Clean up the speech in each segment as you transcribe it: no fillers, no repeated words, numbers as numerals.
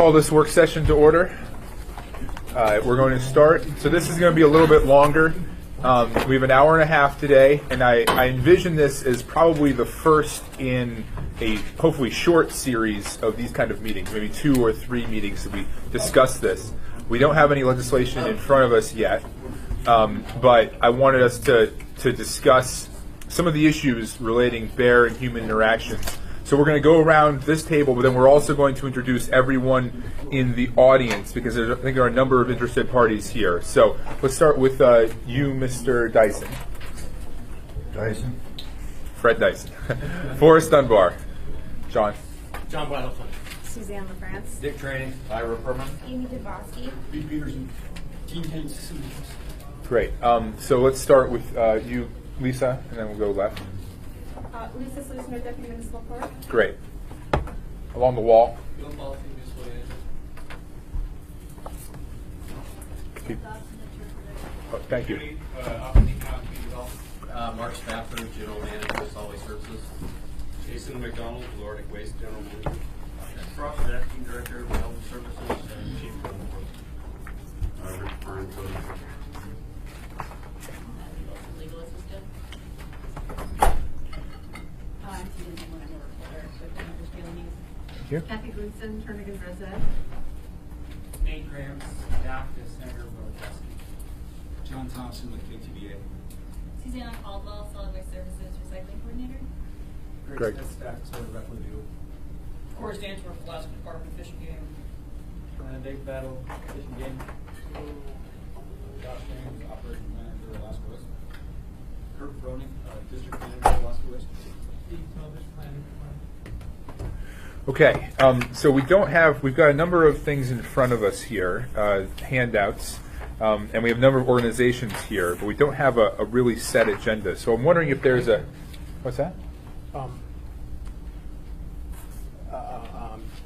call this work session to order. We're going to start. So this is going to be a little bit longer. We have an hour and a half today, and I envision this as probably the first in a hopefully short series of these kind of meetings, maybe 2 or 3 meetings that we discuss this. We don't have any legislation in front of us yet, but I wanted us to discuss some of the issues relating bear and human interactions. So we're going to go around this table, but then we're also going to introduce everyone in the audience because I think there are a number of interested parties here. So let's start with you, Mr. Dyson. Dyson. Fred Dyson. Forrest Dunbar. John. John Weddleton. Suzanne LaFrance. Dick Train. Ira Perman. Amy Dubosky. Pete Peterson. Gene Haynes. Great. So let's start with you, Lisa, and then we'll go left. Lisa Slusner, Deputy Municipal Clerk. Great. Along the wall. Oh, thank you. Mark Spafford, General Manager, Solid Waste Services. Jason McDonald, Florida Waste General Manager. Frost, Acting Director of Health Services and Chief of Rick Byrne, Legal assistant. I'm Susan when I'm a reporter with the Anchorage Daily News. Thank you. Kathy Goodson, Turnigan Resident. Nate Grams, Dr. Senator Wojcicki. John Thompson with KTBA. Susanna Caldwell, Solid Waste Services Recycling Coordinator. Greg. Staff Sort of Review. Corey Stansworth, Alaska Department of Fish and Game. Joanna Dave Battle, Fish and Game. Josh James, Operations Manager, Alaska West. Kurt Froning, District Manager, Alaska West. Steve Television Planning. Okay, so we've got a number of things in front of us here, handouts, and we have a number of organizations here, but we don't have a really set agenda. So I'm wondering if there's what's that?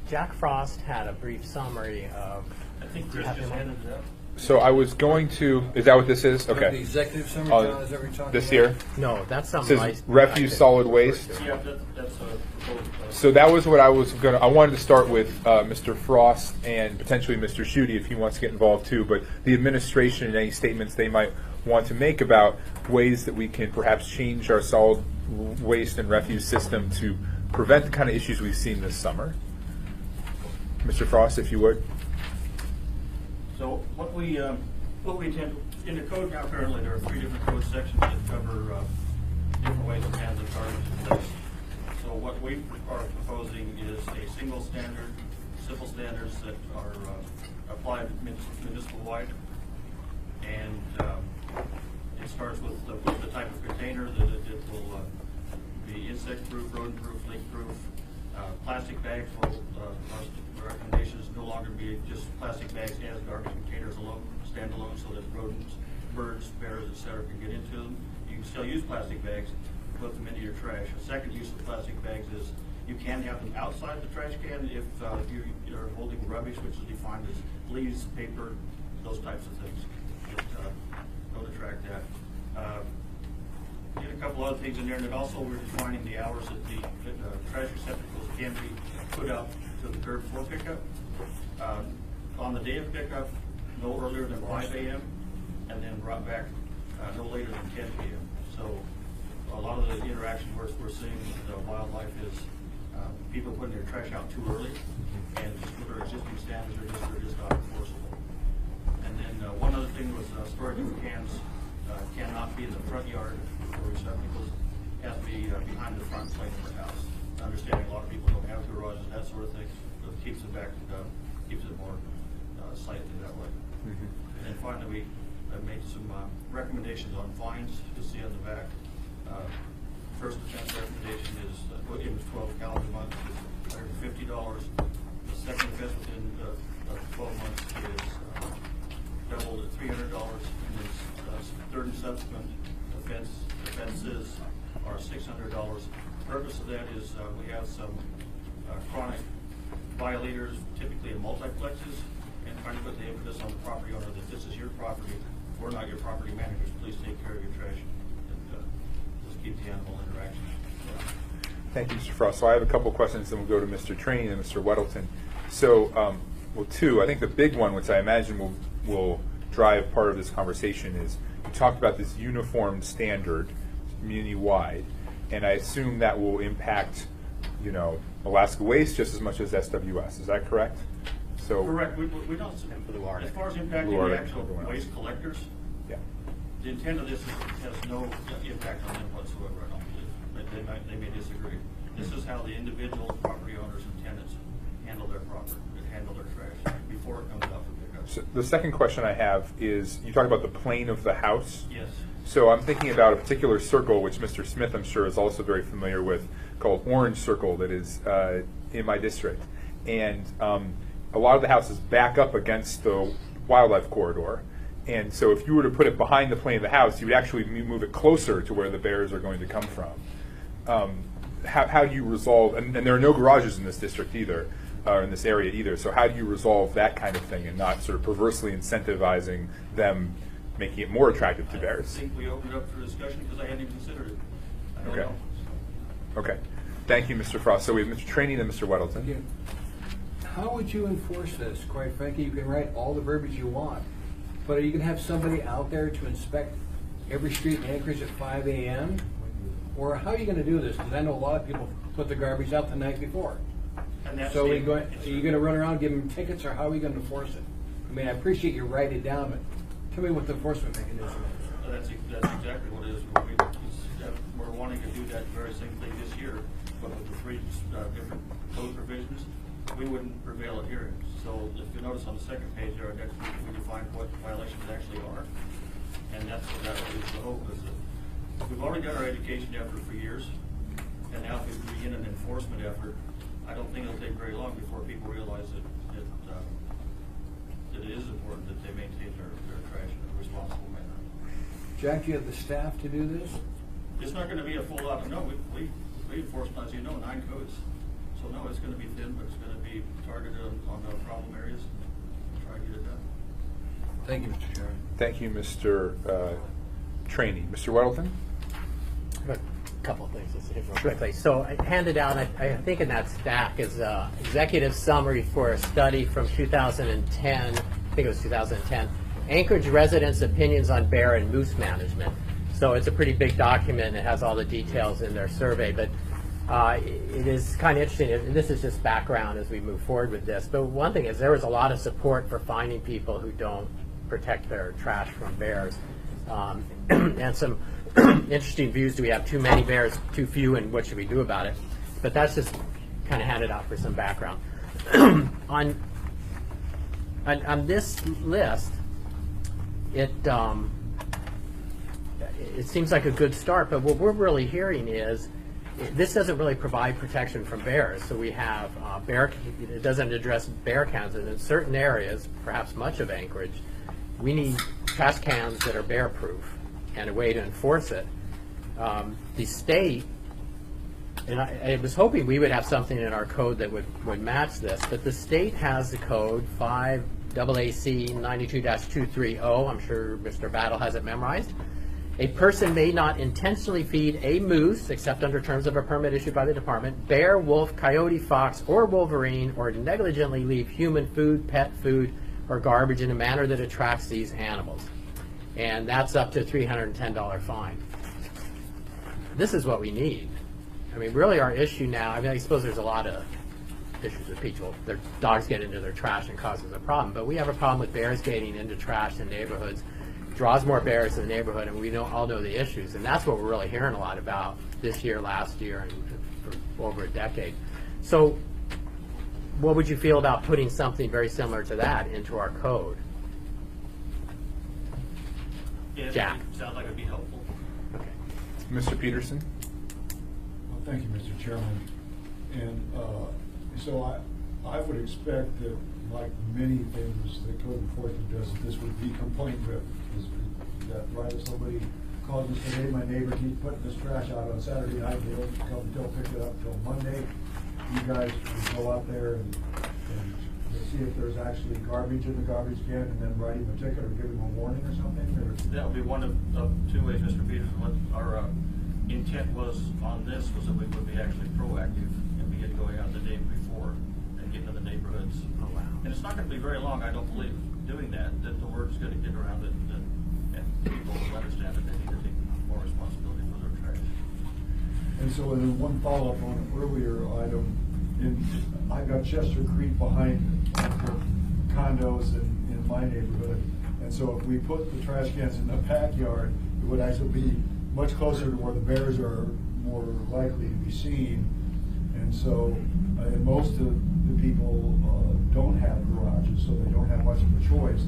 Jack Frost had a brief summary of. I think Chris just handed it up. So I was going to, is that what this is? Okay. The executive summary, John, is that what you're talking This about? here? No, that's It something. says refuse solid waste. Yeah, that's a proposal. So that was what I wanted to start with Mr. Frost and potentially Mr. Schutte if he wants to get involved too, but the administration and any statements they might want to make about ways that we can perhaps change our solid waste and refuse system to prevent the kind of issues we've seen this summer. Mr. Frost, if you would. So what we intend, in the code now currently, there are 3 different code sections that cover different ways of handling garbage and waste. So what we are proposing is a single standard, simple standards that are applied municipal-wide. And it starts with the type of container that it will be insect-proof, rodent-proof, leak-proof. Plastic bags will, our recommendation is no longer be just plastic bags as garbage containers alone, standalone, so that rodents, birds, bears, etc. can get into them. You can still use plastic bags, put them into your trash. A second use of plastic bags is you can have them outside the trash can if you're holding rubbish, which is defined as leaves, paper, those types of things. Don't attract that. Get a couple other things in there, and then also we're defining the hours that the trash receptacles can be put up to the curb for pickup. On the day of pickup, no earlier than 5 a.m. and then brought back no later than 10 p.m. So a lot of the interaction we're seeing with wildlife is people putting their trash out too early, and just with our existing standards, they're just not enforceable. And then one other thing was storage of cans cannot be in the front yard for receptacles. It has to be behind the front plate of the house. Understanding a lot of people don't have garages, that sort of thing, so it keeps it back, keeps it more sightly that way. Mm-hmm. And then finally, we made some recommendations on fines to see on the back. First offense recommendation is, it was 12 calendar months, is $150. The second offense within 12 months is doubled at $300, and the third and subsequent offenses are $600. The purpose of that is we have some chronic violators, typically in multiplexes, and trying to put the impetus on the property owner that this is your property, we're not your property managers, please take care of your trash and just keep the animal interaction. Thank you, Mr. Frost. So I have a couple of questions, then we'll go to Mr. Train and Mr. Weddleton. So well, two. I think the big one, which I imagine will drive part of this conversation, is you talked about this uniform standard, community-wide, and I assume that will impact, Alaska Waste just as much as SWS. Is that correct? So Correct. We don't, as far as impacting Blue Arctic, the actual everyone else. waste collectors, yeah. the intent of this has no impact on them whatsoever, I don't believe. They may disagree. This is how the individual property owners and tenants handle their property, handle their trash before it comes out for pickup. So the second question I have is, you talk about the plane of the house. Yes. So I'm thinking about a particular circle, which Mr. Smith, I'm sure, is also very familiar with, called Orange Circle, that is in my district. And a lot of the houses back up against the wildlife corridor. And so if you were to put it behind the plane of the house, you would actually move it closer to where the bears are going to come from. How do you resolve, and there are no garages in this district either, or in this area either, so how do you resolve that kind of thing and not sort of perversely incentivizing them, making it more attractive to bears? I think we opened it up for discussion because I hadn't even considered it. I don't Okay. know. Okay. Thank you, Mr. Frost. So we have Mr. Trainee and Mr. Weddleton. How would you enforce this? Quite frankly, you can write all the verbiage you want, but are you going to have somebody out there to inspect every street in Anchorage at 5 a.m.? Or how are you going to do this? Because I know a lot of people put the garbage out the night before. And that's So the- are you going to run around, give them tickets, or how are you going to enforce it? I mean, I appreciate you write it down, but tell me what the enforcement mechanism is. That's exactly what it is. We're wanting to do that very same thing this year, but with the three different code provisions, we wouldn't prevail at hearings. So if you notice on the second page there, we define what violations actually are. And that is the hope, is that we've already done our education effort for years, and now if we begin an enforcement effort, I don't think it'll take very long before people realize that it is important that they maintain their trash in a responsible manner. Jack, do you have the staff to do this? It's not going to be a full lot. No, we enforce, as you know, 9 codes. So no, it's going to be thin, but it's going to be targeted on the problem areas. Try to get it done. Thank you, Mr. Chairman. Thank you, Mr. Trainee. Mr. Weddleton? A couple of things, let's hit real quickly. So I handed out, I think in that stack is an executive summary for a study from 2010, I think it was 2010, Anchorage residents' opinions on bear and moose management. So it's a pretty big document. It has all the details in their survey, but it is kind of interesting. And this is just background as we move forward with this. But one thing is there was a lot of support for finding people who don't protect their trash from bears. And some interesting views. Do we have too many bears, too few, and what should we do about it? But that's just kind of handed out for some background. On this list, it seems like a good start, but what we're really hearing is this doesn't really provide protection from bears. So we have it doesn't address bear cans, and in certain areas, perhaps much of Anchorage, we need trash cans that are bear proof and a way to enforce it. The state, and I was hoping we would have something in our code that would match this, but the state has the code 5 AAC 92-230. I'm sure Mr. Battle has it memorized. A person may not intentionally feed a moose, except under terms of a permit issued by the department, bear, wolf, coyote, fox, or wolverine, or negligently leave human food, pet food, or garbage in a manner that attracts these animals. And that's up to a $310 fine. This is what we need. I mean, really our issue now, I mean, I suppose there's a lot of issues with people. Their dogs get into their trash and causes a problem. But we have a problem with bears getting into trash in neighborhoods. Draws more bears in the neighborhood, and we all know the issues. And that's what we're really hearing a lot about this year, last year, and for over a decade. So what would you feel about putting something very similar to that into our code? Yeah, Jack. it sounds like it'd be helpful. Okay. Mr. Peterson? Well, thank you, Mr. Chairman. And so I would expect that, like many things that code enforcement does, this would be complaint driven. Is that right? If somebody calls us today, my neighbor keeps putting this trash out on Saturday night, they don't come until pick it up until Monday. You guys would go out there and see if there's actually garbage in the garbage can, and then write him a ticket or give him a warning or something. Or That would be one of 2 ways, Mr. Peterson. What our intent was on this was that we would be actually proactive and begin going out the day before and getting to the neighborhoods. Oh, wow. And it's not going to be very long, I don't believe, doing that the word's going to get around it, and people will understand that they need to take more responsibility for their trash. And so then one follow-up on an earlier item, I've got Chester Creek behind the condos in my neighborhood. And so if we put the trash cans in the backyard, it would actually be much closer to where the bears are more likely to be seen. And so and most of the people don't have garages, so they don't have much of a choice.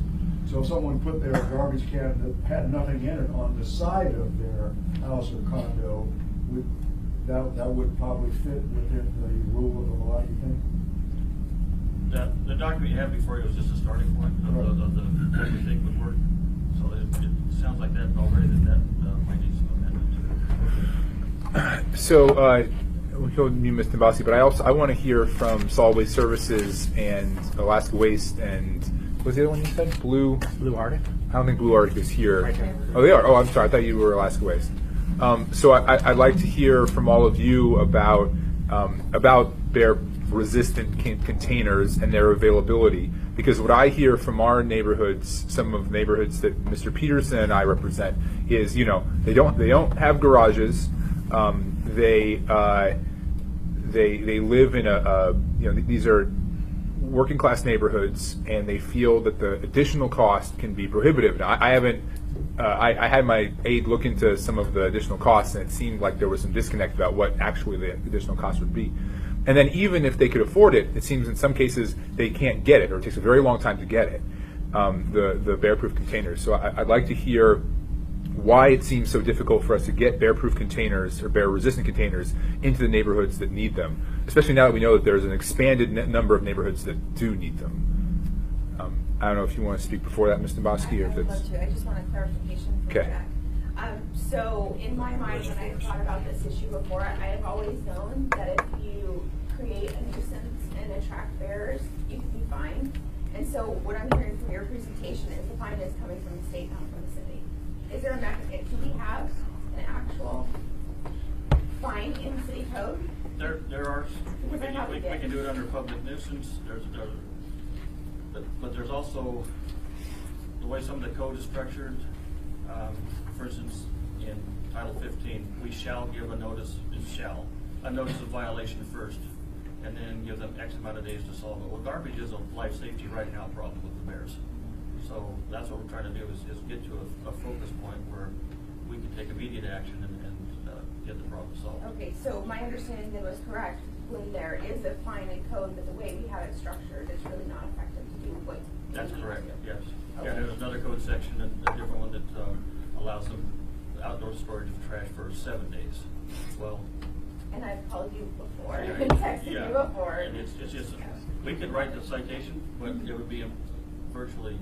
So if someone put their garbage can that had nothing in it on the side of their house or condo, that would probably fit within the rule of the law, you think? The document you have before you was just a starting point of what we think would work. So it sounds like that already that might need some amendment. So, we told you, Mr. Bossy, but I want to hear from Solid Waste Services and Alaska Waste and what was the other one you said? Blue Arctic? I don't think Blue Arctic is here. Right there. Oh, they are. Oh, I'm sorry. I thought you were Alaska Waste. So I'd like to hear from all of you about bear-resistant containers and their availability. Because what I hear from our neighborhoods, some of the neighborhoods that Mr. Peterson and I represent, is they don't have garages. They live in these are working class neighborhoods, and they feel that the additional cost can be prohibitive. Now, I haven't. I had my aide look into some of the additional costs, and it seemed like there was some disconnect about what actually the additional cost would be. And then even if they could afford it, it seems in some cases they can't get it, or it takes a very long time to get it, the bear-proof containers. So I'd like to hear why it seems so difficult for us to get bear-proof containers or bear-resistant containers into the neighborhoods that need them, especially now that we know that there's an expanded number of neighborhoods that do need them. I don't know if you want to speak before that, Mr. Bosky, or if I would Uh, it's... love to. I just want a clarification from Okay. Jack. So in my mind, when I've thought about this issue before, I have always known that if you create a nuisance and attract bears, you can be fined. And so what I'm hearing from your presentation is the fine is coming from the state, not from the city. Is there a mechanism? Do we have an actual fine in the city code? There are. We Because I thought we did. can do it under public nuisance. But there's also the way some of the code is structured. For instance, in Title 15, we shall give a notice of violation first, and then give them X amount of days to solve it. Well, garbage is a life safety right now problem with the bears. So that's what we're trying to do is get to a focus point where we can take immediate action and get the problem solved. Okay, so my understanding then was correct when there is a fine in code, but the way we have it structured, it's really not effective to do what That's we need correct, to. yes. Okay. Yeah, there's another code section, a different one that allows them outdoor storage of trash for 7 days. Well, And I've called you before, yeah, and texted yeah. you before. And it's just, we could write the citation, but it would be virtually,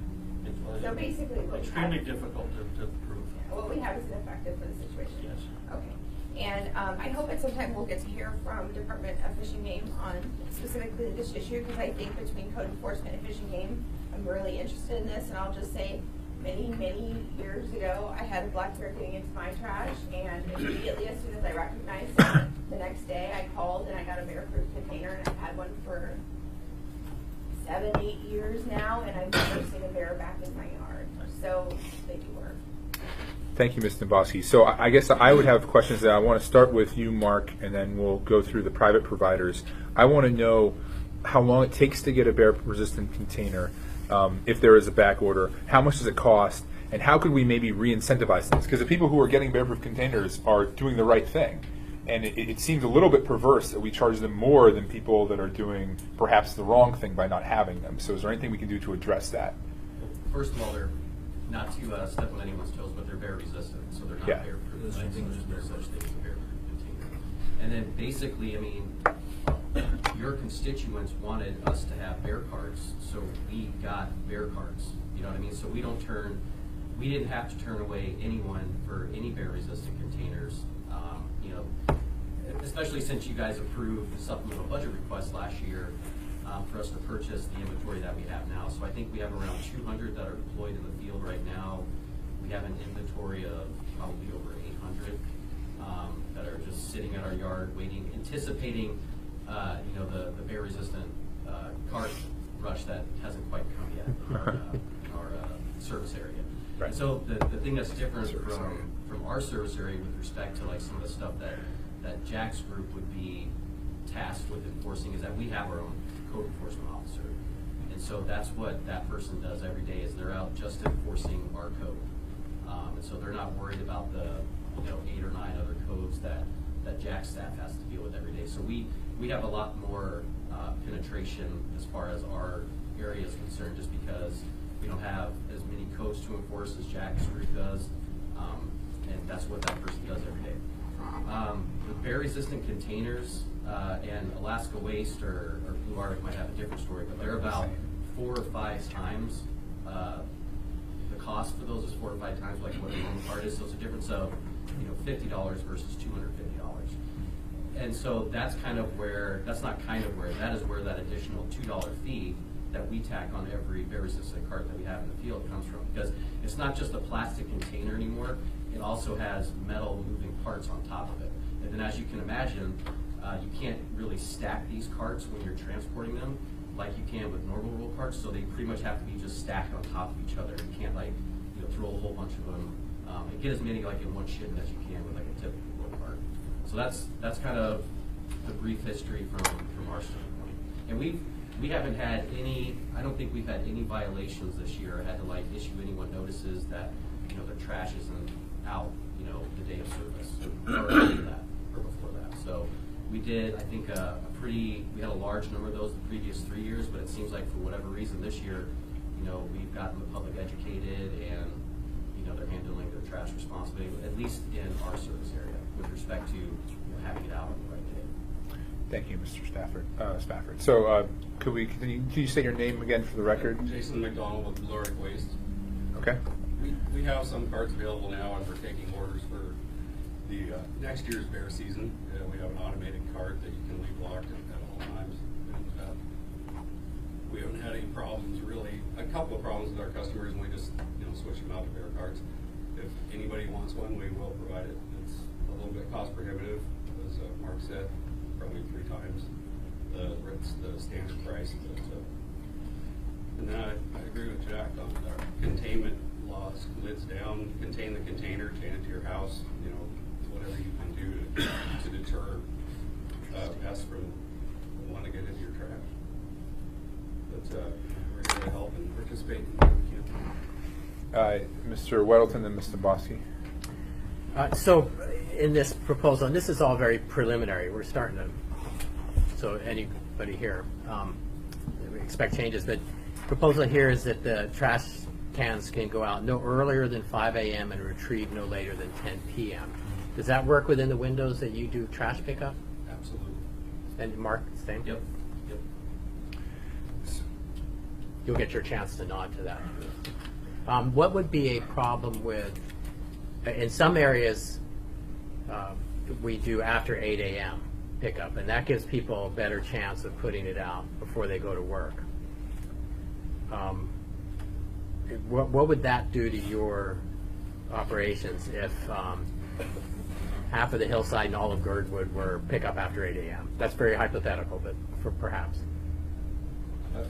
So basically what we extremely have- difficult to prove. What we have is ineffective for the situation. Yes. Okay. And I hope at some time we'll get to hear from Department of Fish and Game on specifically this issue, because I think between code enforcement and Fish and Game, I'm really interested in this. And I'll just say, many, many years ago, I had a black bear getting into my trash, and immediately as soon as I recognized it, the next day I called and I got a bear-proof container, and I've had one for 7, 8 years now, and I've never seen a bear back in my yard. So they do work. Thank you, Ms. Nabowski. So I guess I would have questions that I want to start with you, Mark, and then we'll go through the private providers. I want to know how long it takes to get a bear-resistant container, if there is a back order, how much does it cost, and how could we maybe re-incentivize things? Because the people who are getting bear-proof containers are doing the right thing. And it seems a little bit perverse that we charge them more than people that are doing perhaps the wrong thing by not having them. So is there anything we can do to address that? First of all, they're not to step on anyone's toes, but they're bear resistant, so they're not Yeah. bear proof. I think there's no such thing as a bear proof container. And then basically, I mean, your constituents wanted us to have bear carts, so we got bear carts. You know what I mean? So we didn't have to turn away anyone for any bear resistant containers. You know, especially since you guys approved the supplemental budget request last year for us to purchase the inventory that we have now. So I think we have around 200 that are deployed in the field right now. We have an inventory of probably over 800 that are just sitting at our yard waiting, anticipating, you know, the bear resistant cart rush that hasn't quite service area. Right. And so the thing that's different Service area. from our service area with respect to like some of the stuff that Jack's group would be tasked with enforcing is that we have our own code enforcement officer. And so that's what that person does every day is they're out just enforcing our code. And so they're not worried about the 8 or 9 other codes that Jack's staff has to deal with every day. So we have a lot more penetration as far as our area is concerned just because we don't have as many codes to enforce as Jack's group does. And that's what that person does every day. The bear-resistant containers and Alaska Waste or Blue Arctic might have a different story, but they're about 4 or 5 times. The cost for those is 4 or 5 times like what the normal card is. So it's a difference of $50 versus $250. And so that's kind of where that is where that additional $2 fee that we tack on every bear-resistant cart that we have in the field comes from, because it's not just a plastic container anymore. It also has metal moving parts on top of it. And then as you can imagine, you can't really stack these carts when you're transporting them like you can with normal roll carts, so they pretty much have to be just stacked on top of each other. You can't throw a whole bunch of them and get as many like in one shipment as you can with like a typical roll cart. So that's kind of the brief history from our standpoint. And we haven't had any, I don't think we've had any violations this year or had to issue anyone notices that their trash isn't out the day of service or after that or before that. So we did, I think, we had a large number of those the previous 3 years, but it seems like for whatever reason this year, we've gotten the public educated and they're handling their trash responsibly, at least in our service area with respect to having it out on the right day. Thank you, Mr. Spafford. So could we continue? Can you say your name again for the record? Jason McDonald with Blue Arctic Waste. Okay. We have some carts available now, and we're taking orders for the next year's bear season. We have an automated cart that you can leave locked at all times. And, we haven't had any problems, really. A couple of problems with our customers, and we just switch them out to bear carts. If anybody wants one, we will provide it. It's a little bit cost prohibitive, as Mark said, probably 3 times the standard price. But, and then I agree with Jack on our containment laws. Lids down, contain the container, chain it to your house. Whatever you can do to deter pests from wanting to get into your trash. But we're here to help and participate in what we can. Mr. Weddleton and Mr. Bosky. So in this proposal, and this is all very preliminary, we're starting to, so anybody here, we expect changes, but proposal here is that the trash cans can go out no earlier than 5 a.m. and retrieve no later than 10 p.m. Does that work within the windows that you do trash pickup? Absolutely. And Mark, same? Yep. You'll get your chance to nod to that. What would be a problem with, in some areas, we do after 8 a.m. pickup, and that gives people a better chance of putting it out before they go to work. What would that do to your operations if half of the hillside and all of Girdwood were pickup after 8 a.m.? That's very hypothetical, but for perhaps.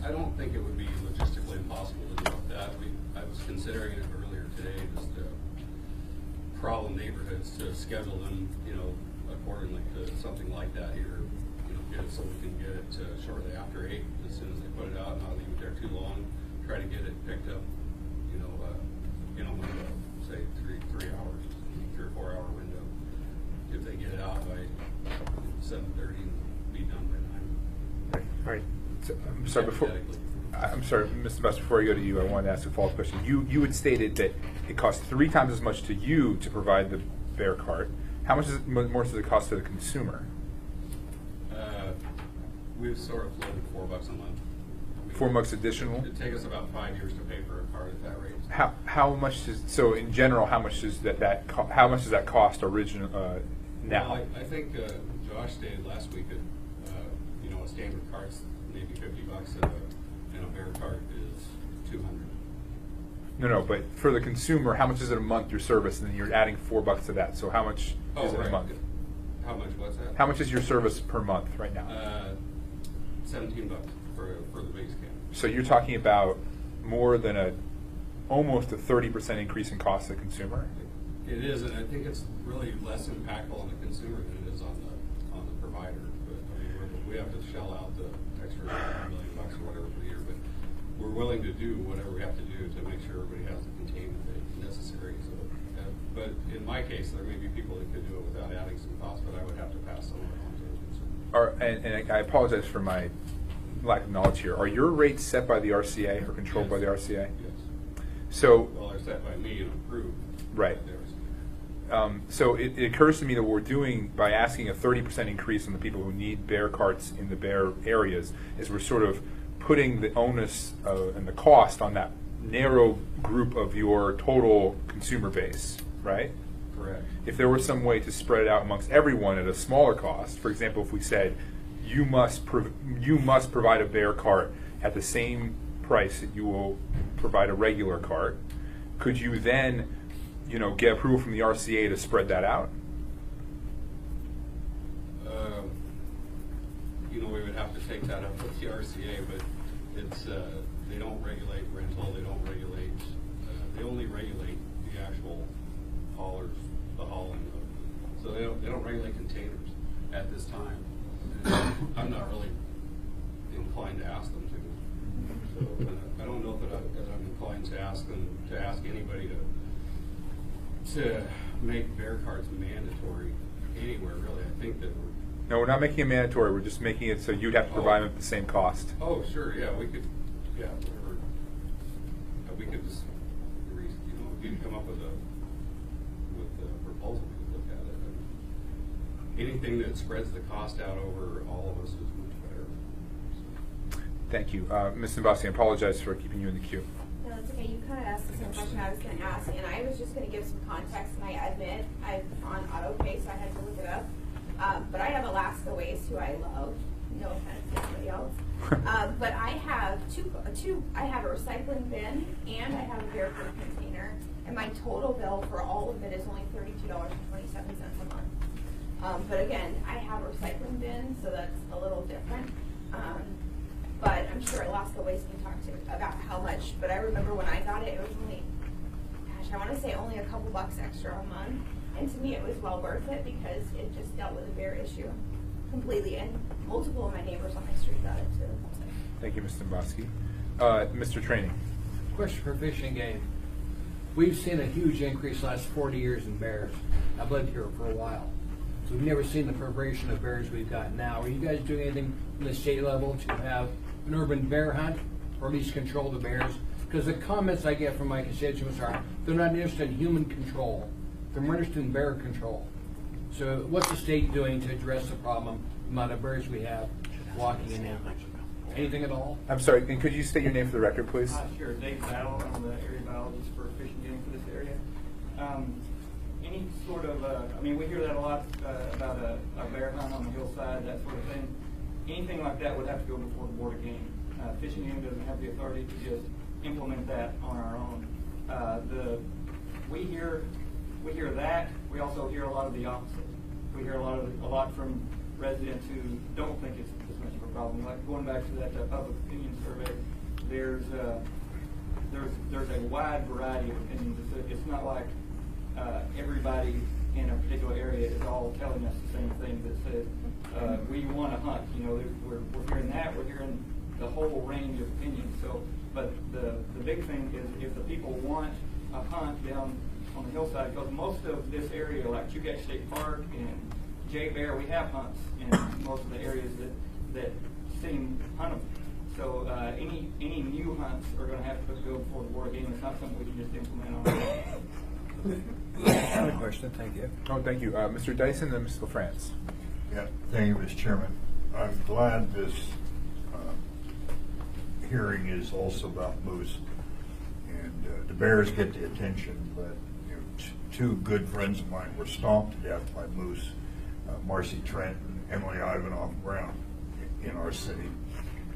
I don't think it would be logistically impossible to do that. I was considering it earlier today, just problem neighborhoods to schedule them, accordingly to something like that here. Get it so we can get it shortly after 8 as soon as they put it out, not leave it there too long. Try to get it picked up, in a window, say 3 hours, 3 or 4 hour window. If they get it out by 7:30 and be done by 9. All right. I'm sorry, Mr. Buss, before I go to you, I wanted to ask a follow-up question. You had stated that it costs 3 times as much to you to provide the bear cart. How much more does it cost to the consumer? We've sort of floated $4 a month. $4 additional? It'd take us about 5 years to pay for a cart at that rate. How much does, so in general, how much does how much does that cost original now? Well, I think Josh stated last week that a standard cart's maybe $50, and a bear cart is $200. No, but for the consumer, how much is it a month your service, and then you're adding $4 to that? So how much is it a month? How much? What's that? How much is your service per month right now? $17 for the base can. So you're talking about more than almost a 30% increase in cost to the consumer? It is, and I think it's really less impactful on the consumer than it is on the provider. But I mean, we have to shell out the extra $1 million or whatever per year, but we're willing to do whatever we have to do to make sure everybody has the containment necessary. So, but in my case, there may be people that could do it without adding some cost, but I would have to pass some of it on to the consumer. And I apologize for my lack of knowledge here. Are your rates set by the RCA or controlled by the RCA? Yes. So, Well, they're set by me and approved. Right. by the RCA. So it occurs to me that what we're doing by asking a 30% increase on the people who need bear carts in the bear areas is we're sort of putting the onus and the cost on that narrow group of your total consumer base, right? Correct. If there were some way to spread it out amongst everyone at a smaller cost, for example, if we said you must provide a bear cart at the same price that you will provide a regular cart, could you then, get approval from the RCA to spread that out? We would have to take that up with the RCA, but it's they don't regulate rental. They don't regulate. They only regulate the actual haulers, the hauling. So they don't regulate containers at this time. I'm not really inclined to ask them to. So I don't know that I'm inclined to ask them to ask anybody to make bear carts mandatory anywhere, really. I think that No, we're not making it mandatory. We're just making it so you'd have to provide them at the same cost. Oh, sure, yeah, we could, whatever. We could just, we could come up with a proposal, we could look at it. Anything that spreads the cost out over all of us is much better. Thank you. Ms. Zimbowski, I apologize for keeping you in the queue. No, it's okay. You kind of asked the same question I was going to ask, and I was just going to give some context, and I admit I'm on auto pay, so I had to look it up. But I have Alaska Waste, who I love. No offense to anybody else. But I have I have a recycling bin, and I have a bear food container, and my total bill for all of it is only $32.27 a month. But again, I have a recycling bin, so that's a little different. But I'm sure Alaska Waste can talk to about how much. But I remember when I got it, it was only, I want to say only a couple bucks extra a month. And to me, it was well worth it because it just dealt with a bear issue completely. And multiple of my neighbors on my street got it too. Thank you, Ms. Zimbowski. Mr. Training. Question for Fish and Game. We've seen a huge increase the last 40 years in bears. I've lived here for a while. We've never seen the proliferation of bears we've got now. Are you guys doing anything from the state level to have an urban bear hunt, or at least control the bears? Because the comments I get from my constituents are they're not interested in human control. They're more interested in bear control. So what's the state doing to address the problem, the amount of bears we have walking in Anchorage? Anything at all? I'm sorry, and could you state your name for the record, please? Sure, Dave Battle. I'm the area biologist for Fish and Game for this area. Any sort of, we hear that a lot about a bear hunt on the hillside, that sort of thing. Anything like that would have to go before the Board of Game. Fish and Game doesn't have the authority to just implement that on our own. We hear that. We also hear a lot of the opposite. We hear a lot from residents who don't think it's as much of a problem. Like going back to that public opinion survey, there's a wide variety of opinions. It's not like everybody in a particular area is all telling us the same thing that says we want to hunt. We're hearing that. We're hearing the whole range of opinions. So, but the big thing is if the people want a hunt down on the hillside, because most of this area, like Succulent State Park and Jay Bear, we have hunts in most of the areas that seem huntable. So any new hunts are going to have to go before the Board of Game. It's not something we can just implement on our own. Another question, thank you. Oh, thank you. Mr. Dyson and Ms. LaFrance. Yeah, thank you, Mr. Chairman. I'm glad this hearing is also about moose. And the bears get the attention, but two good friends of mine were stomped to death by moose, Marcy Trent and Emily Ivanoff Brown in our city.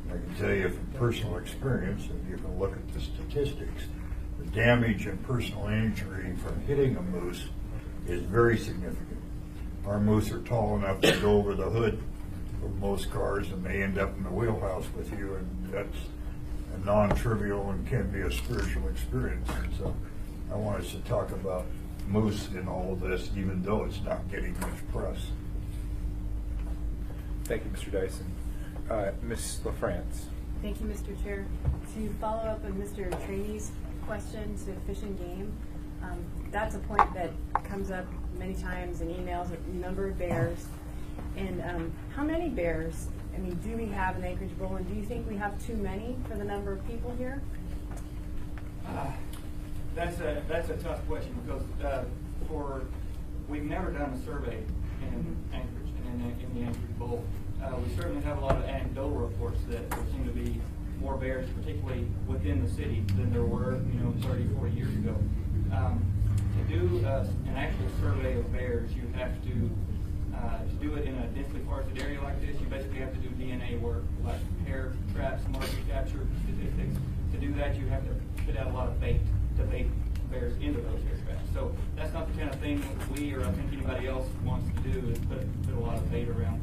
And I can tell you from personal experience, and you can look at the statistics, the damage and personal injury from hitting a moose is very significant. Our moose are tall enough to go over the hood of most cars, and they end up in the wheelhouse with you, and a non-trivial and can be a spiritual experience. And so I want us to talk about moose in all of this, even though it's not getting much press. Thank you, Mr. Dyson. Ms. LaFrance. Thank you, Mr. Chair. To follow up on Mr. Trainey's question to Fish and Game, that's a point that comes up many times in emails, a number of bears. And how many bears, I mean, do we have in Anchorage Bowl, and do you think we have too many for the number of people here? That's a tough question because we've never done a survey in Anchorage and in the Anchorage Bowl. We certainly have a lot of anecdotal reports that there seem to be more bears, particularly within the city, than there were, 30, 40 years ago. To do an actual survey of bears, you have to do it in a densely forested area like this. You basically have to do DNA work, like hair traps, market capture statistics. To do that, you have to put out a lot of bait to bait bears into those hair traps. So that's not the kind of thing we or I think anybody else wants to do, is put a lot of bait around.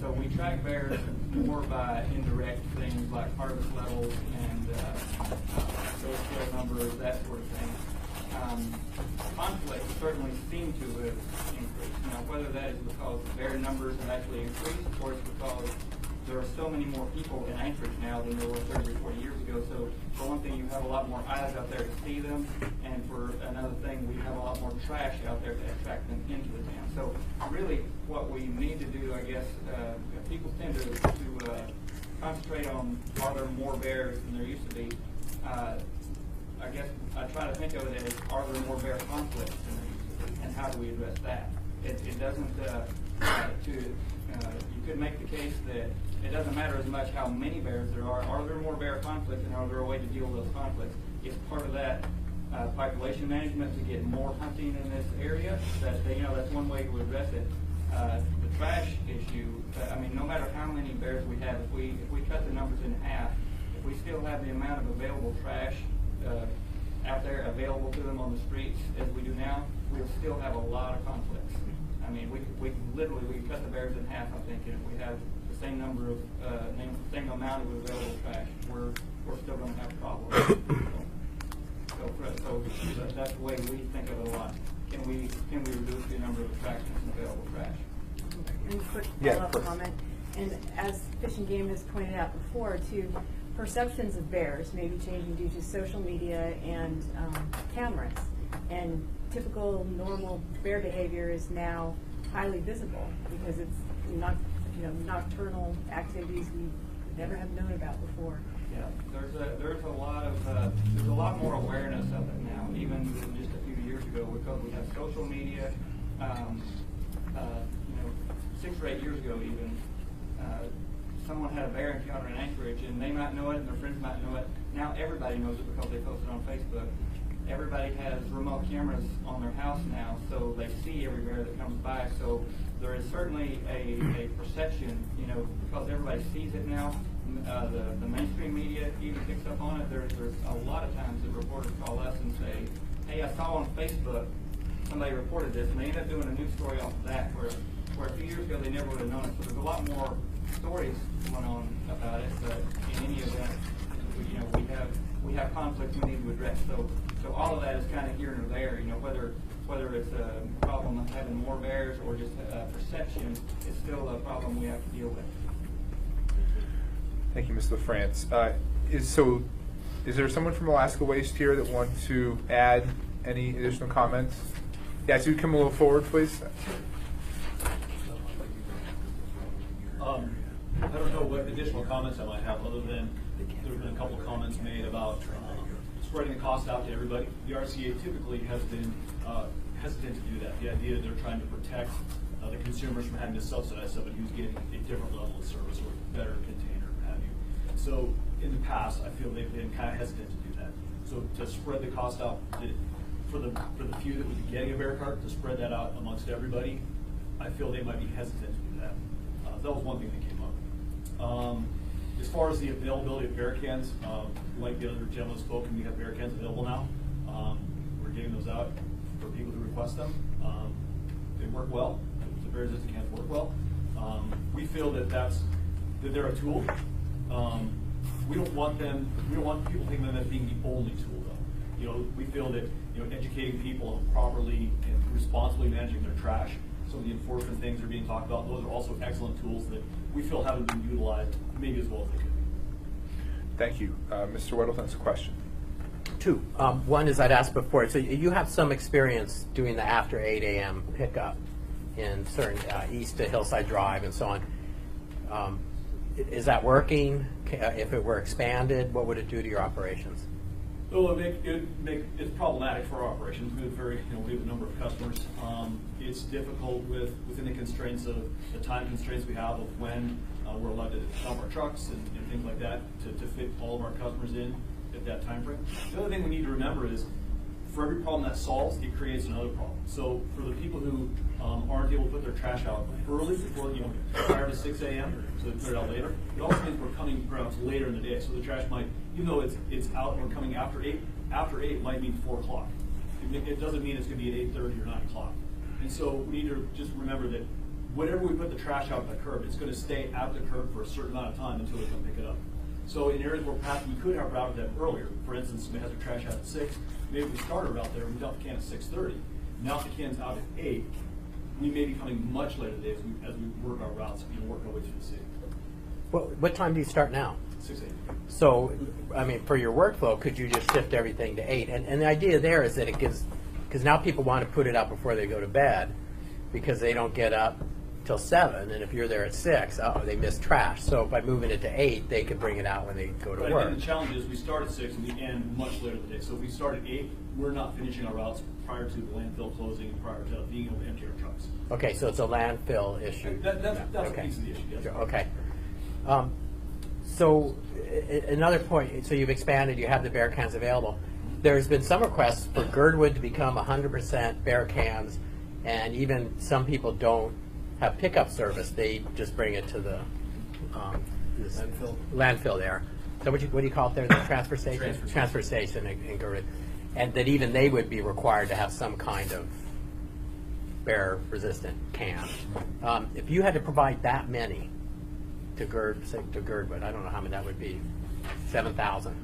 So we track bears more by indirect things like harvest levels and those scale numbers, that sort of thing. Conflicts certainly seem to have increased. Now, whether that is because bear numbers have actually increased, or it's because there are so many more people in Anchorage now than there were 30 or 40 years ago. So for one thing, you have a lot more eyes out there to see them, and for another thing, we have a lot more trash out there to attract them into the town. So really what we need to do, I guess, people tend to concentrate on, are there more bears than there used to be? I guess I try to think of it as, are there more bear conflicts than there used to be, and how do we address that? It doesn't, you could make the case that it doesn't matter as much how many bears there are there more bear conflicts, and are there a way to deal with those conflicts? It's part of that population management to get more hunting in this area. That's one way to address it. The trash issue, I mean, no matter how many bears we have, if we cut the numbers in half, if we still have the amount of available trash out there available to them on the streets as we do now, we'll still have a lot of conflicts. I mean, we could cut the bears in half, I think, and if we have the same number of same amount of available trash, we're still going to have problems. So that's the way we think of it a lot. Can we reduce the number of attractions and available trash? And a quick follow-up comment. And as Fish and Game has pointed out before, too, perceptions of bears may be changing due to social media and cameras. And typical normal bear behavior is now highly visible because it's not, nocturnal activities we never have known about before. Yeah, there's a lot more awareness of it now, even just a few years ago, because we have social media. 6 or 8 years ago, even someone had a bear encounter in Anchorage, and they might know it, and their friends might know it. Now everybody knows it because they post it on Facebook. Everybody has remote cameras on their house now, so they see every bear that comes by. So there is certainly a perception, because everybody sees it now. The mainstream media even picks up on it. There's a lot of times that reporters call us and say, hey, I saw on Facebook somebody reported this, and they end up doing a news story off of that, where a few years ago they never would have known it. So there's a lot more stories going on about it, but in any event, we have conflicts we need to address. So all of that is kind of here and there. Whether it's a problem of having more bears or just perception, it's still a problem we have to deal with. Thank you, Ms. LaFrance. Is there someone from Alaska Waste here that wants to add any additional comments? Yeah, so you come a little forward, please. I don't know what additional comments I might have, other than there have been a couple of comments made about spreading the cost out to everybody. The RCA typically has been hesitant to do that. The idea that they're trying to protect the consumers from having to subsidize somebody who's getting a different level of service or better container, what have you. So in the past, I feel they've been kind of hesitant to do that. So to spread the cost out for the few that would be getting a bear cart, to spread that out amongst everybody, I feel they might be hesitant to do that. That was one thing that came up. As far as the availability of bear cans, like the other gentleman spoken, we have bear cans available now. We're getting those out for people who request them. They work well. The bear resistant cans work well. We feel that they're a tool. We don't want people thinking of that as being the only tool, though. You know, we feel that, you know, educating people on properly and responsibly managing their trash, some of the enforcement things that are being talked about, those are also excellent tools that we feel haven't been utilized maybe as well as they could be. Thank you. Mr. Weddleton's a question. Two. One is I'd asked before, so you have some experience doing the after 8 a.m. pickup in certain east to Hillside Drive and so on. Is that working? If it were expanded, what would it do to your operations? So it's problematic for our operations. We have a number of customers. It's difficult within the constraints of the time constraints we have of when we're allowed to dump our trucks and things like that to fit all of our customers in at that time frame. The other thing we need to remember is for every problem that solves, it creates another problem. So for the people who aren't able to put their trash out early, before, prior to 6 a.m., so they put it out later, it also means we're coming perhaps later in the day. So the trash might, even though it's out and we're coming after 8 might mean 4 o'clock. It doesn't mean it's going to be at 8:30 or 9 o'clock. And so we need to just remember that whenever we put the trash out at the curb, it's going to stay at the curb for a certain amount of time until we come pick it up. So in areas where perhaps we could have routed them earlier, for instance, we have their trash out at 6, maybe we start a route there and we dump the can at 6:30. Now if the can's out at 8, we may be coming much later today as we work our routes and work our way through the city. Well, what time do you start now? 6 a.m. So, I mean, for your workflow, could you just shift everything to 8? And the idea there is that it gives, because now people want to put it out before they go to bed because they don't get up till 7, and if you're there at 6, they miss trash. So by moving it to 8, they could bring it out when they go to work. And the challenge is we start at 6 and we end much later in the day. So if we start at 8, we're not finishing our routes prior to the landfill closing and prior to being able to empty our trucks. Okay, so it's a landfill issue. That's okay. a piece of the issue, yes. Okay. So another point, so you've expanded, you have the bear cans available. There's been some requests for Girdwood to become 100% bear cans, and even some people don't have pickup service. They just bring it to the landfill there. So what do you call it there, the transfer station? Transfer station in Girdwood. And that even they would be required to have some kind of bear-resistant can. If you had to provide that many to Girdwood, I don't know how many that would be, 7,000.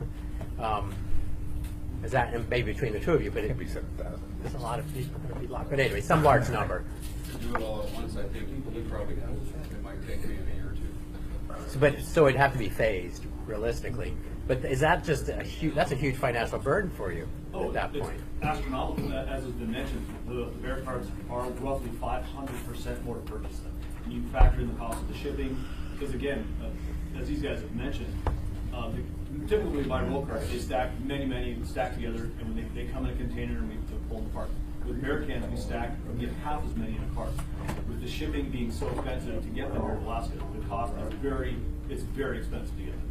Is that, and maybe between the two of you, but It'd be 7,000. there's a lot of people. But anyway, some large number. To do it all at once, I think we probably have, it might take me a year or two. So it'd have to be phased, realistically. But is that just that's a huge financial burden for you at that point? It's astronomical. As has been mentioned, the bear cards are roughly 500% more to purchase them. And you factor in the cost of the shipping, because again, as these guys have mentioned, typically by roll carts, they stack many stack together, and when they come in a container and we pull them apart. With bear cans, we get half as many in a cart. With the shipping being so expensive to get them here in Alaska, the cost is it's very expensive to get them.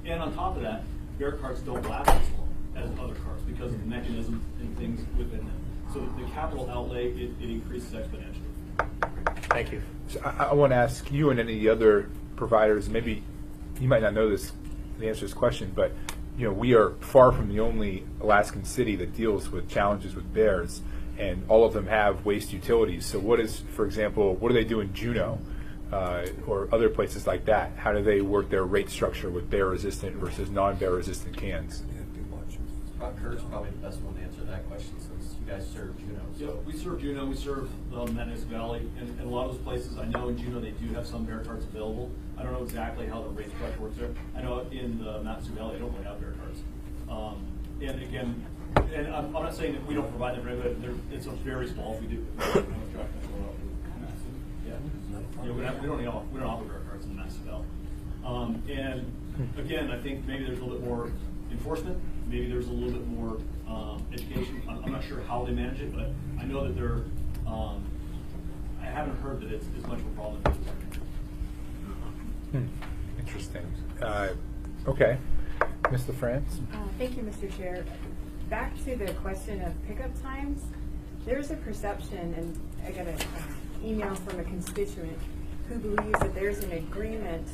And on top of that, bear carts don't last as long as other carts because of the mechanism and things within them. So the capital outlay, it increases exponentially. Thank you. So I want to ask you and any other providers, maybe you might not know the answer to this question, but we are far from the only Alaskan city that deals with challenges with bears, and all of them have waste utilities. So what do they do in Juneau or other places like that? How do they work their rate structure with bear-resistant versus non-bear-resistant cans? Kurt's probably the best one to answer that question since you guys serve Juneau. Yeah, we serve Juneau, we serve Manus Valley, and a lot of those places, I know in Juneau they do have some bear carts available. I don't know exactly how the rate structure works there. I know in the Matsu Valley they don't really have bear carts. And again, I'm not saying that we don't provide them, but it's a very small if we do. Yeah, we don't offer bear carts in the Matsu Valley. And again, I think maybe there's a little bit more enforcement. Maybe there's a little bit more education. I'm not sure how they manage it, but I know that they're. I haven't heard that it's as much of a problem as Interesting. Okay, Ms. LaFrance. Thank you, Mr. Chair. Back to the question of pickup times. There's a perception, and I got an email from a constituent who believes that there's an agreement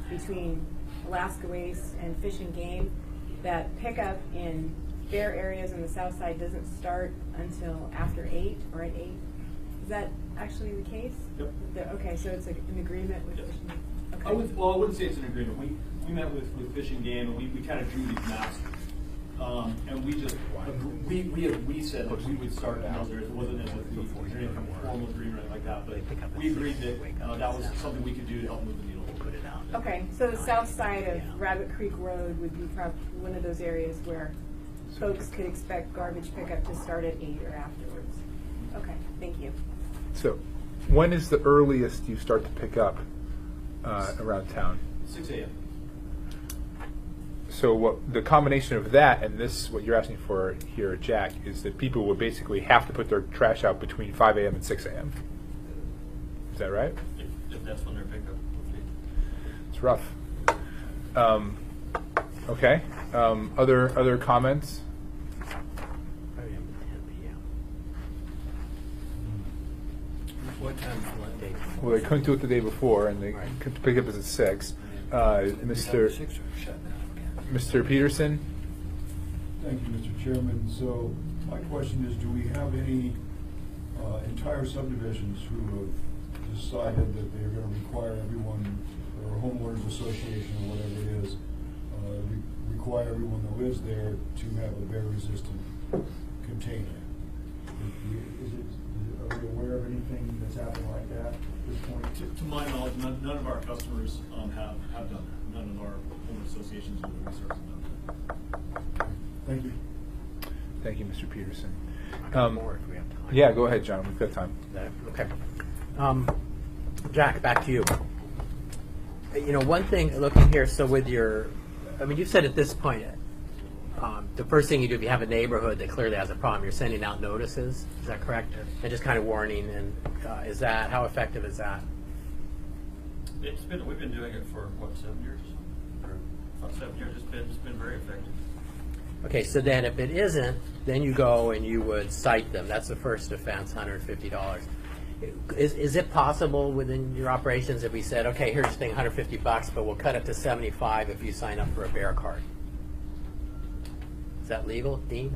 between Alaska Waste and Fish and Game that pickup in bear areas on the south side doesn't start until after 8 or at 8. Is that actually the case? Yep. Okay, so it's an agreement with Fish and Game. Okay. I wouldn't say it's an agreement. We met with Fish and Game, and we kind of drew these maps. And we just, we said that we would start out there. It wasn't as if we entered into a formal agreement or anything like that, but we agreed that that was something we could do to help move the needle. Okay, so the south side of Rabbit Creek Road would be probably one of those areas where folks could expect garbage pickup to start at 8 or afterwards. Okay, thank you. So, when is the earliest you start to pick up around town? 6 a.m. So what the combination of that and this, what you're asking for here, Jack, is that people would basically have to put their trash out between 5 a.m. and 6 a.m. Is that right? If that's when their pickup will be. It's rough. Okay. Other comments? What time? Well, they couldn't do it the day before, and they could pick up as at 6. Mr. Peterson? Thank you, Mr. Chairman. So my question is, do we have any entire subdivisions who have decided that they're going to require everyone, or homeowners association or whatever it is, require everyone that lives there to have a bear-resistant container? Are we aware of anything that's happened like that at this point? To my knowledge, none of our customers have done that. None of our home associations or the resources have done that. Thank you. Thank you, Mr. Peterson. More if we have time. Yeah, go ahead, John. We've got time. Okay. Jack, back to you. You know, one thing, looking here, so with your, I mean, you've said at this point, the first thing you do if you have a neighborhood that clearly has a problem, you're sending out notices. Is that correct? Yes. And just kind of warning. And is that, how effective is that? We've been doing it for, what, 7 years? About 7 years. It's been very effective. Okay, so then if it isn't, then you go and you would cite them. That's the first offense, $150. Is it possible within your operations if we said, okay, here's your thing, $150, but we'll cut it to $75 if you sign up for a bear card? Is that legal, Dean?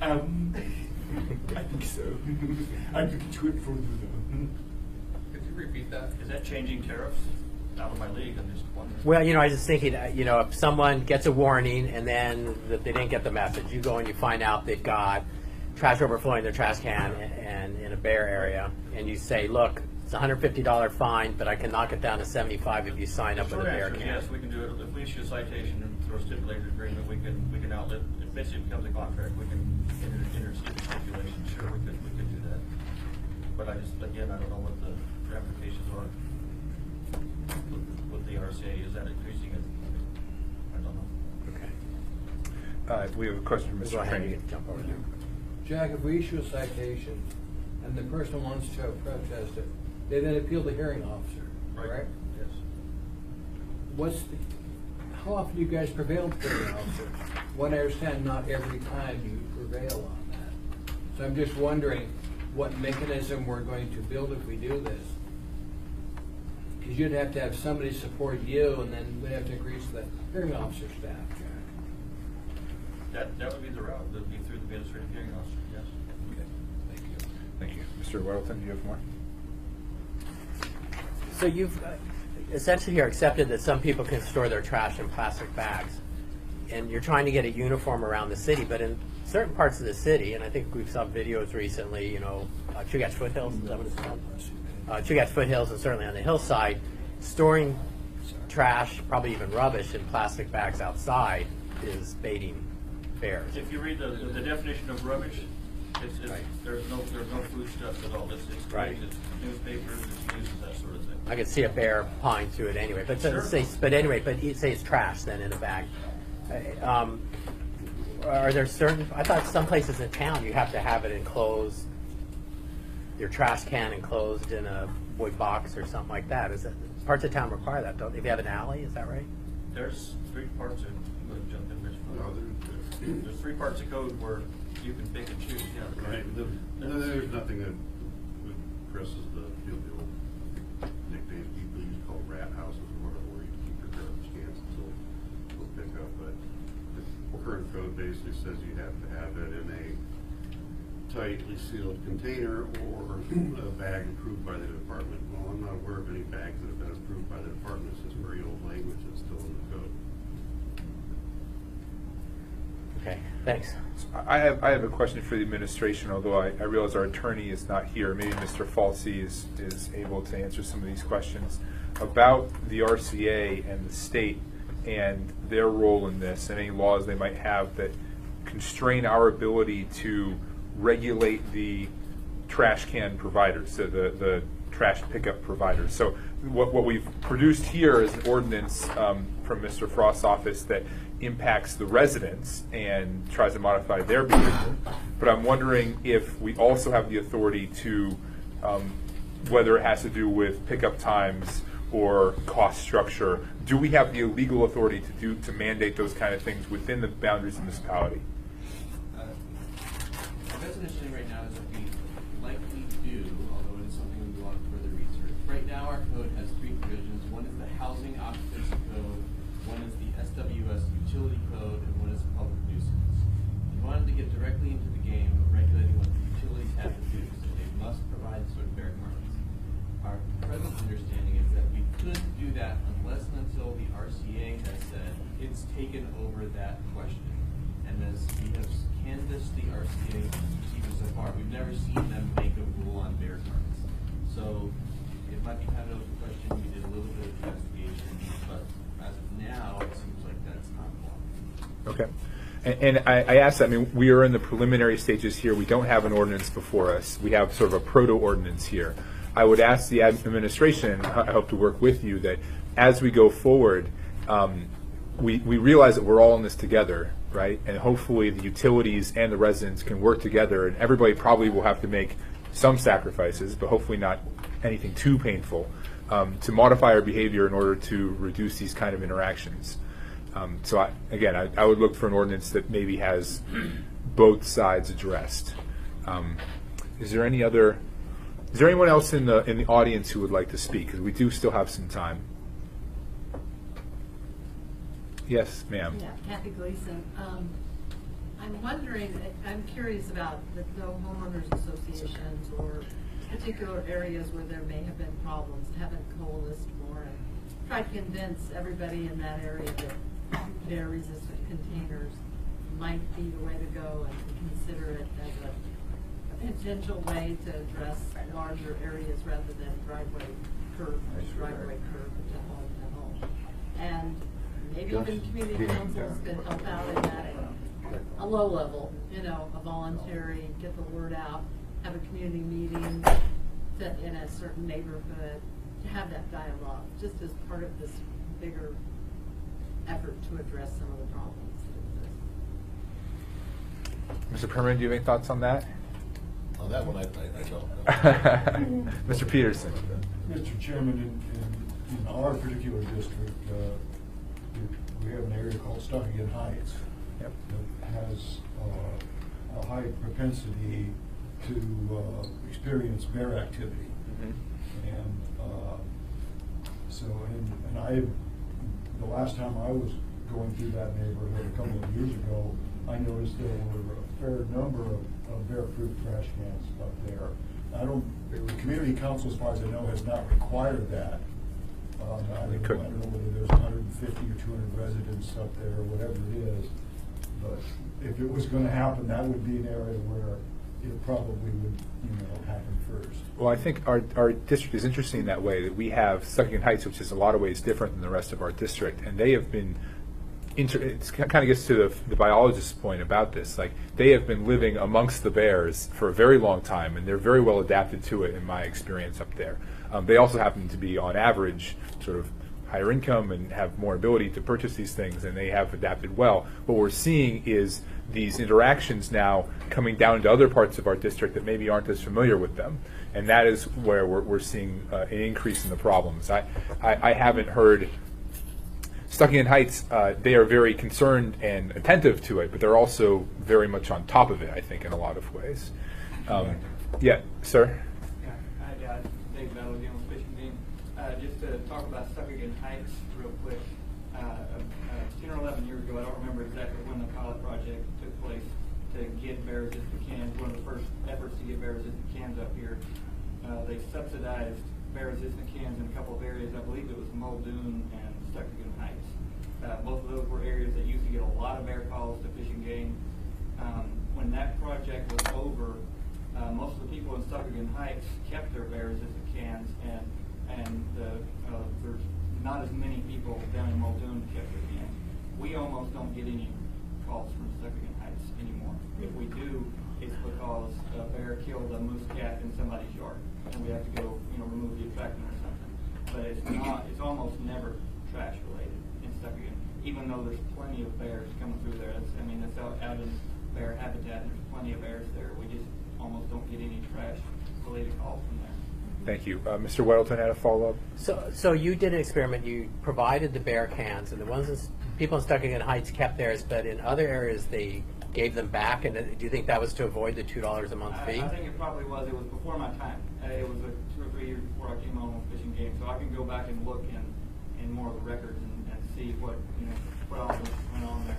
I think so. I could do it for you. Could you repeat that? Is that changing tariffs? Out of my league, I'm just wondering. Well, you know, I was just thinking, you know, if someone gets a warning and then that they didn't get the message, you go and you find out they've got trash overflowing their trash can and in a bear area, and you say, look, it's a $150 fine, but I can knock it down to $75 if you sign up with a bear can. Yes, we can do it. If we issue a citation and throw a stipulated agreement, we can outlet. If basically it becomes a contract, we can enter stipulation. Sure, we could do that. But I just, again, I don't know what the ramifications are with the RCA. Is that increasing it? I don't know. Okay. We have a question from Go Mr. ahead, you Trainee. can jump over there. Jack, if we issue a citation and the person wants to protest it, they then appeal the hearing officer, correct? Yes. How often do you guys prevail to the hearing officer? What I understand, not every time you prevail on that. So I'm just wondering what mechanism we're going to build if we do this. Because you'd have to have somebody support you, and then we'd have to increase the hearing officer staff, Jack. That would be the route. That would be through the administrative hearing officer. Yes. Okay. Thank you. Thank you. Mr. Weddleton, do you have more? So you've essentially here accepted that some people can store their trash in plastic bags, and you're trying to get a uniform around the city, but in certain parts of the city, and I think we've saw videos recently, you know, Chugach Foothills, is that what it's called? Chugach Foothills, and certainly on the hillside, storing trash, probably even rubbish, in plastic bags outside is baiting bears. If you read the definition of rubbish, there's no food stuff at all. It's Right. it's newspapers, it's news, that sort of thing. I could see a bear pawing through it anyway, but Sure. but you say it's trash then in a bag. Are there certain? I thought some places in town you have to have it enclosed, your trash can enclosed in a wood box or something like that. Is it parts of town require that? Don't they? If you have an alley, is that right? There's 3 parts of, I'm going to jump in, Rich. There's 3 parts of code where you can pick and choose, yeah. Right, there's nothing that Chris is the old nicknames people used to call rat houses or whatever, where you keep your garbage cans until they'll pick up, but the current code basically says you have to have it in a tightly sealed container or a bag approved by the department. Well, I'm not aware of any bags that have been approved by the department. It's just very old language that's still in the code. Okay, thanks. I have a question for the administration, although I realize our attorney is not here. Maybe Mr. Falsey is able to answer some of these questions about the RCA and the state and their role in this, and any laws they might have that constrain our ability to regulate the trash can providers, so the trash pickup providers. So what we've produced here is an ordinance from Mr. Frost's office that impacts the residents and tries to modify their behavior. But I'm wondering if we also have the authority to, whether it has to do with pickup times or cost structure, do we have the legal authority to mandate those kind of things within the boundaries of the municipality? The definition right now is that we likely do, although it is something we want further research. Right now, our code has three provisions. One is the housing occupancy code, one is the SWS utility code, and one is public nuisance. We wanted to get directly into the game of regulating what the utilities have to do, so they must provide certain bear cards. Our present understanding is that we could do that unless and until the RCA has said it's taken over that question. And as we have canvassed the RCA procedure so far, we've never seen them make a rule on bear cards. So it might be kind of a question. We did a little bit of investigation, but as of now, it seems like that's not law. Okay. And I asked that, I mean, we are in the preliminary stages here. We don't have an ordinance before us. We have sort of a proto-ordinance here. I would ask the administration, and I hope to work with you, that as we go forward, we realize that we're all in this together, right? And hopefully the utilities and the residents can work together, and everybody probably will have to make some sacrifices, but hopefully not anything too painful, to modify our behavior in order to reduce these kind of interactions. So I would look for an ordinance that maybe has both sides addressed. Is there anyone else in the audience who would like to speak? Because we do still have some time. Yes, ma'am. Yeah, Kathy Gleason. I'm wondering, I'm curious about the homeowners associations or particular areas where there may have been problems. Haven't coalesced more and tried to convince everybody in that area that bear-resistant containers might be the way to go and consider it as a potential way to address larger areas rather than driveway curb to home. And maybe even community councils could help out in that at a low level, a voluntary, get the word out, have a community meeting in a certain neighborhood, to have that dialogue, just as part of this bigger effort to address some of the problems that exist. Mr. Perman, do you have any thoughts on that? On that one, I don't know. Mr. Peterson. Mr. Chairman, in our particular district, we have an area called Succulent Heights that has a high propensity to experience bear activity. And the last time I was going through that neighborhood a couple of years ago, I noticed there were a fair number of bear-proof trash cans up there. The community council, as far as I know, has not required that. I don't know whether there's 150 or 200 residents up there or whatever it is, but if it was going to happen, that would be an area where it probably would, happen first. Well, I think our district is interesting in that way, that we have Succulent Heights, which is in a lot of ways different than the rest of our district, and they have been it kind of gets to the biologist's point about this. Like, they have been living amongst the bears for a very long time, and they're very well adapted to it in my experience up there. They also happen to be, on average, sort of higher income and have more ability to purchase these things, and they have adapted well. What we're seeing is these interactions now coming down to other parts of our district that maybe aren't as familiar with them, and that is where we're seeing an increase in the problems. I haven't heard Succulent Heights, they are very concerned and attentive to it, but they're also very much on top of it, I think, in a lot of ways. Yeah, sir? Yeah, hi, Dave Battle again with Fishing Game. Just to talk about Succulent Heights real quick. 10 or 11 years ago, I don't remember exactly when the pilot project took place, to get bear-resistant cans, one of the first efforts to get bear-resistant cans up here. They subsidized bear-resistant cans in a couple of areas. I believe it was Muldoon and Succulent Heights. Both of those were areas that used to get a lot of bear calls to Fish and Game. When that project was over, most of the people in Succulent Heights kept their bear-resistant cans, and there's not as many people down in Muldoon who kept their cans. We almost don't get any calls from Succulent Heights anymore. If we do, it's because a bear killed a moose calf in somebody's yard, and we have to go, remove the attractant or something. But it's not. It's almost never trash related in Succulent, even though there's plenty of bears coming through there. It's out in bear habitat, and there's plenty of bears there. We just almost don't get any trash related calls from there. Thank you. Mr. Weddleton had a follow-up. So you did an experiment. You provided the bear cans, and the ones people in Succulent Heights kept theirs, but in other areas they gave them back. And do you think that was to avoid the $2 a month fee? I think it probably was. It was before my time. It was 2 or 3 years before I came on with Fish and Game, so I can go back and look in more of the records and see what else went on there.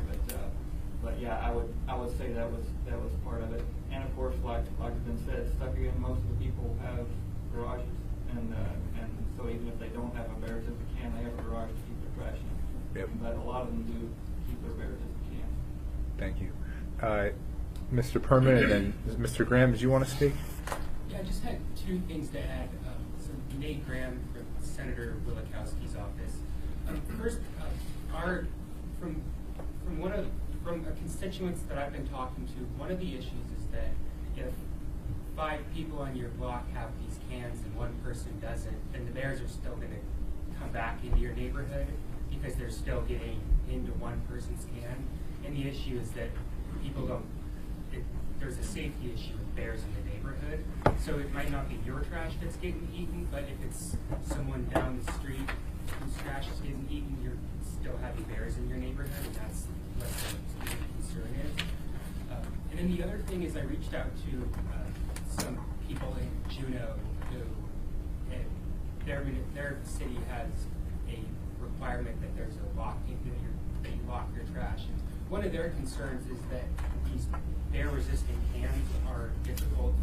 But yeah, I would say that was part of it. And of course, like has been said, Succulent, most of the people have garages, and so even if they don't have a bear-resistant can, they have a garage to keep their trash in. Yep. But a lot of them do keep their bear-resistant cans. Thank you. Mr. Perman and then Mr. Graham, did you want to speak? Yeah, I just had 2 things to add. So Nate Graham from Senator Wielechowski's office. First, from a constituents that I've been talking to, one of the issues is that if 5 people on your block have these cans and one person doesn't, then the bears are still going to come back into your neighborhood because they're still getting into one person's can. And the issue is that people there's a safety issue with bears in the neighborhood. So it might not be your trash that's getting eaten, but if it's someone down the street whose trash is getting eaten, you're still having bears in your neighborhood, and that's what the concern is. And then the other thing is I reached out to some people in Juneau who, their city has a requirement that there's a locking, that you lock your trash. And one of their concerns is that these bear-resistant cans are difficult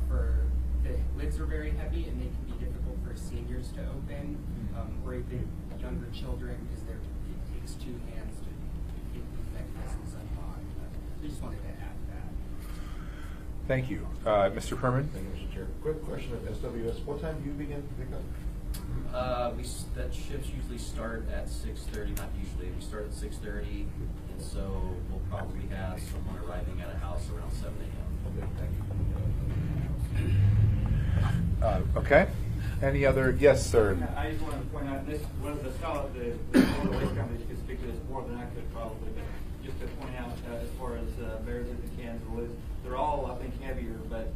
the lids are very heavy and they can be difficult for seniors to open, or even younger children, because it takes 2 hands to get these mechanisms unlocked. I just wanted to add that. Thank you. Mr. Perman? Thank you, Mr. Chair. Quick question of SWS. What time do you begin to pick up? That shifts usually start at 6:30. Not usually. We start at 6:30, and so we'll probably have someone arriving at a house around 7 a.m. Okay, thank you. Okay. Any other? Yes, sir. I just wanted to point out this, one of the solid waste companies could speak to this more than I could probably, but just to point out as far as bears in the cans and lids, they're all, I think, heavier, but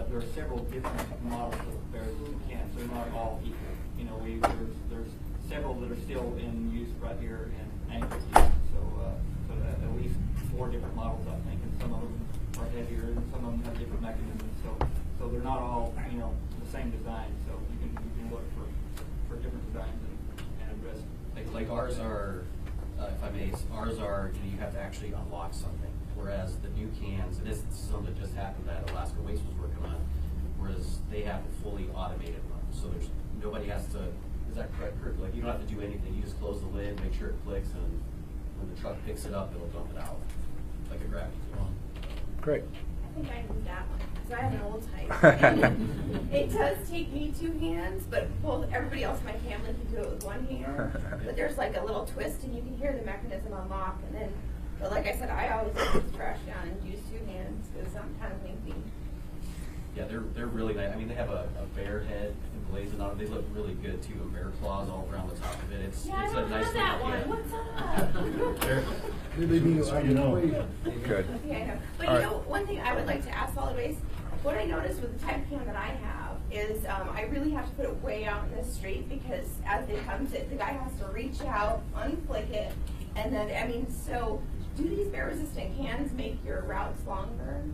there are several different models of bears in the cans. They're not all equal. There's several that are still in use right here in Anchorage. So at least 4 different models, I think, and some of them are heavier, and some of them have different mechanisms. So they're not all the same design. So you can look for different designs and address. Like ours are, if I may, ours are you have to actually unlock something, whereas the new cans, and this is something that just happened that Alaska Waste was working on, whereas they have a fully automated one. So nobody has to. Is that correct, Kurt? Like you don't have to do anything. You just close the lid, make sure it clicks, and when the truck picks it up, it'll dump it out like a gravity feed. Great. I think I need that one, because I have an old type. It does take me 2 hands, but everybody else in my family can do it with 1 hand. But there's like a little twist, and you can hear the mechanism unlock. And then, but like I said, I always put the trash down and use 2 hands, because I'm kind of lengthy. Yeah, they're really nice. I mean, they have a bear head emblazoned on it. They look really good too, and bear claws all around the top of it. It's Yeah, it's I a don't nice have that little one. can. What's up? You know. Good. Okay, I know. But All you right. know, one thing I would like to ask solid waste, what I noticed with the type can that I have is I really have to put it way out in the street, because as it comes, the guy has to reach out, unflick it, and then, so do these bear-resistant cans make your routes longer?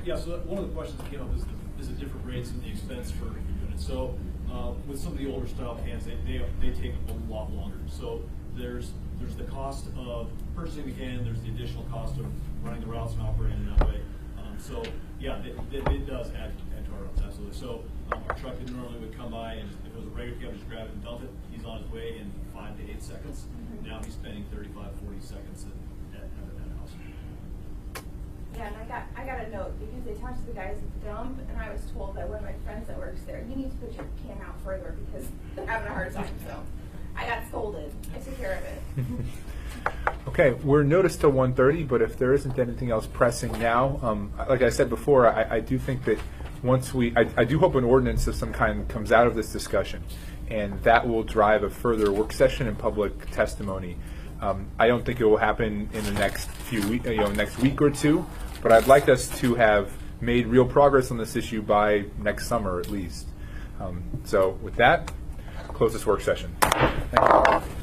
Yeah, so one of the questions that came up is the different rates and the expense for units. So with some of the older style cans, they take a lot longer. So there's the cost of purchasing the can, there's the additional cost of running the routes and operating in that way. So yeah, it does add to our routes, absolutely. So our truck normally would come by, and if it was a regular can, just grab it and dump it. He's on his way in 5 to 8 seconds. Now he's spending 35, 40 seconds at that house. Yeah, and I got a note because they talked to the guys at the dump, and I was told by one of my friends that works there, you need to put your can out further because they're having a hard time. So I got scolded. I took care of it. Okay, we're noticed till 1:30, but if there isn't anything else pressing now, like I said before, I do think that once I do hope an ordinance of some kind comes out of this discussion, and that will drive a further work session and public testimony. I don't think it will happen in the next few weeks, next week or two, but I'd like us to have made real progress on this issue by next summer at least. So with that, close this work session. Thank you.